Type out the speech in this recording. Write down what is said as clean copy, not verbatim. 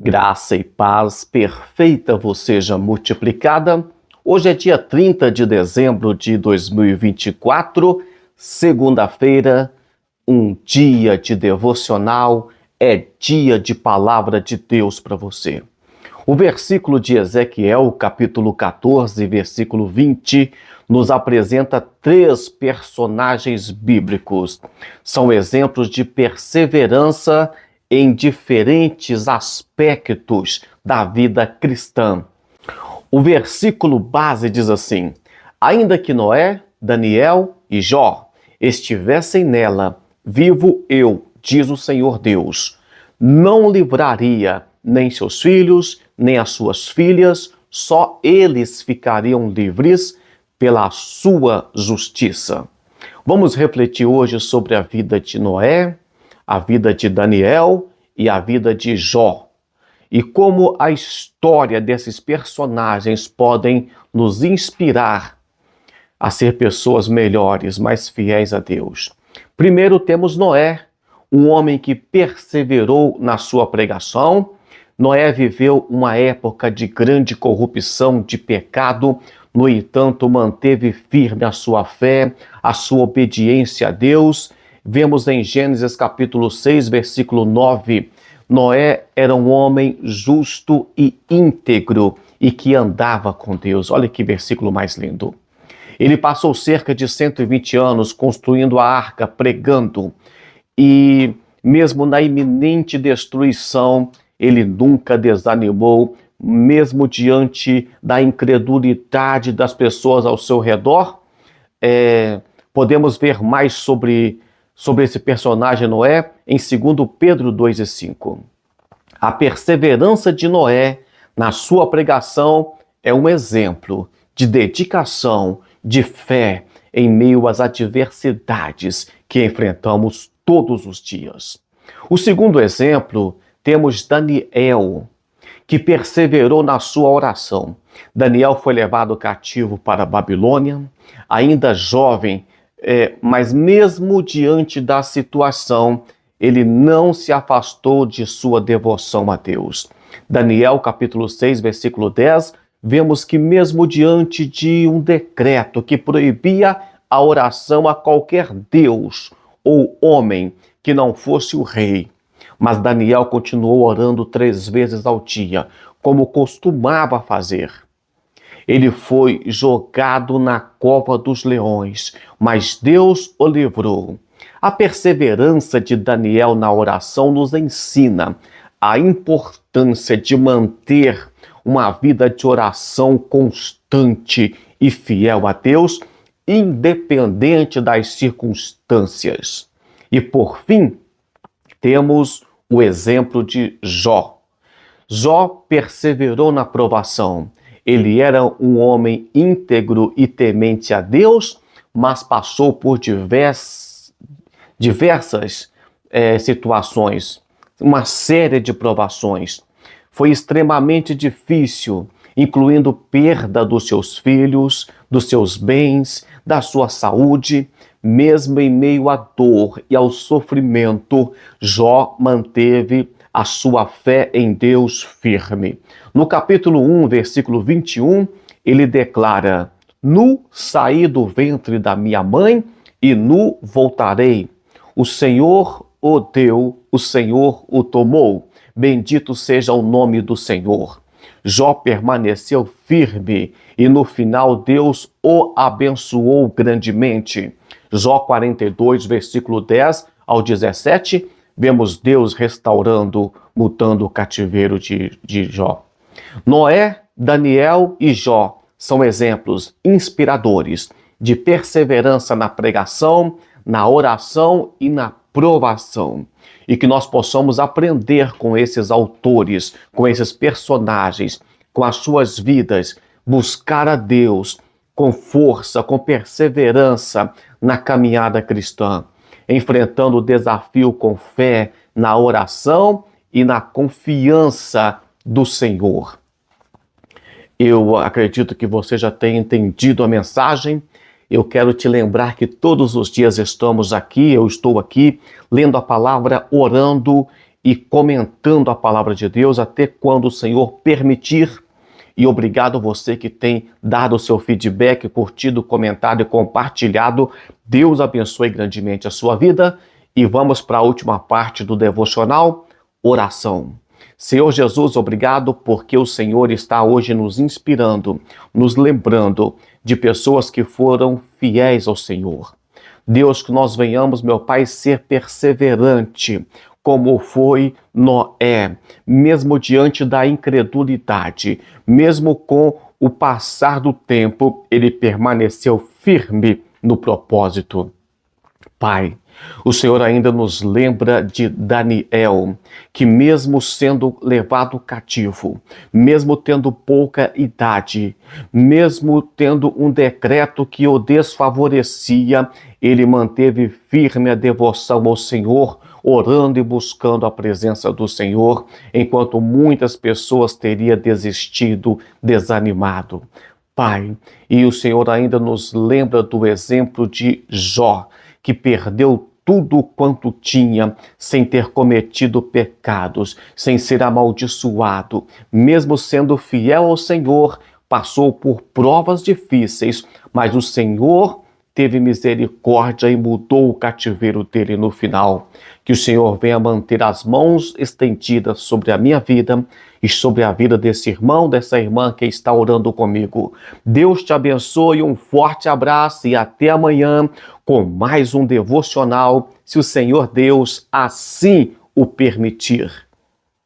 Graça e paz perfeita vos seja multiplicada. Hoje é dia 30 de dezembro de 2024, segunda-feira, um dia de devocional, é dia de palavra de Deus para você. O versículo de Ezequiel, capítulo 14, versículo 20, nos apresenta três personagens bíblicos. São exemplos de perseverança em diferentes aspectos da vida cristã. O versículo base diz assim: ainda que Noé, Daniel e Jó estivessem nela, vivo eu, diz o Senhor Deus, não livraria nem seus filhos, nem as suas filhas, só eles ficariam livres pela sua justiça. Vamos refletir hoje sobre a vida de Noé, a vida de Daniel e a vida de Jó, e como a história desses personagens podem nos inspirar a ser pessoas melhores, mais fiéis a Deus. Primeiro temos Noé, um homem que perseverou na sua pregação. Noé viveu uma época de grande corrupção, de pecado, no entanto, manteve firme a sua fé, a sua obediência a Deus. Vemos em Gênesis capítulo 6, versículo 9, Noé era um homem justo e íntegro e que andava com Deus. Olha que versículo mais lindo. Ele passou cerca de 120 anos construindo a arca, pregando, e mesmo na iminente destruição, ele nunca desanimou, mesmo diante da incredulidade das pessoas ao seu redor. Podemos ver mais sobre esse personagem Noé em 2 Pedro 2:5. A perseverança de Noé na sua pregação é um exemplo de dedicação, de fé em meio às adversidades que enfrentamos todos os dias. O segundo exemplo, temos Daniel, que perseverou na sua oração. Daniel foi levado cativo para a Babilônia, ainda jovem, mas mesmo diante da situação, ele não se afastou de sua devoção a Deus. Daniel capítulo 6, versículo 10, vemos que mesmo diante de um decreto que proibia a oração a qualquer Deus ou homem que não fosse o rei, mas Daniel continuou orando 3 vezes ao dia, como costumava fazer. Ele foi jogado na cova dos leões, mas Deus o livrou. A perseverança de Daniel na oração nos ensina a importância de manter uma vida de oração constante e fiel a Deus, independente das circunstâncias. E por fim, temos o exemplo de Jó. Jó perseverou na provação. Ele era um homem íntegro e temente a Deus, mas passou por diversas situações, uma série de provações. Foi extremamente difícil, incluindo perda dos seus filhos, dos seus bens, da sua saúde. Mesmo em meio à dor e ao sofrimento, Jó manteve a sua fé em Deus firme. No capítulo 1, versículo 21, ele declara: nu saí do ventre da minha mãe e nu voltarei. O Senhor o deu, o Senhor o tomou. Bendito seja o nome do Senhor. Jó permaneceu firme e no final Deus o abençoou grandemente. Jó 42, versículo 10 ao 17, vemos Deus restaurando, mudando o cativeiro de Jó. Noé, Daniel e Jó são exemplos inspiradores de perseverança na pregação, na oração e na provação. E que nós possamos aprender com esses autores, com esses personagens, com as suas vidas, buscar a Deus com força, com perseverança na caminhada cristã, enfrentando o desafio com fé na oração e na confiança do Senhor. Eu acredito que você já tenha entendido a mensagem. Eu quero te lembrar que todos os dias estamos aqui, eu estou aqui, lendo a palavra, orando e comentando a palavra de Deus até quando o Senhor permitir. E obrigado você que tem dado o seu feedback, curtido, comentado e compartilhado. Deus abençoe grandemente a sua vida. E vamos para a última parte do devocional, oração. Senhor Jesus, obrigado porque o Senhor está hoje nos inspirando, nos lembrando de pessoas que foram fiéis ao Senhor. Deus, que nós venhamos, meu Pai, ser perseverante, como foi Noé, mesmo diante da incredulidade, mesmo com o passar do tempo, ele permaneceu firme no propósito. Pai, o Senhor ainda nos lembra de Daniel, que mesmo sendo levado cativo, mesmo tendo pouca idade, mesmo tendo um decreto que o desfavorecia, ele manteve firme a devoção ao Senhor, orando e buscando a presença do Senhor, enquanto muitas pessoas teriam desistido, desanimado. Pai, e o Senhor ainda nos lembra do exemplo de Jó, que perdeu tudo quanto tinha, sem ter cometido pecados, sem ser amaldiçoado, mesmo sendo fiel ao Senhor, passou por provas difíceis, mas o Senhor teve misericórdia e mudou o cativeiro dele no final. Que o Senhor venha manter as mãos estendidas sobre a minha vida e sobre a vida desse irmão, dessa irmã que está orando comigo. Deus te abençoe, um forte abraço e até amanhã com mais um devocional, se o Senhor Deus assim o permitir.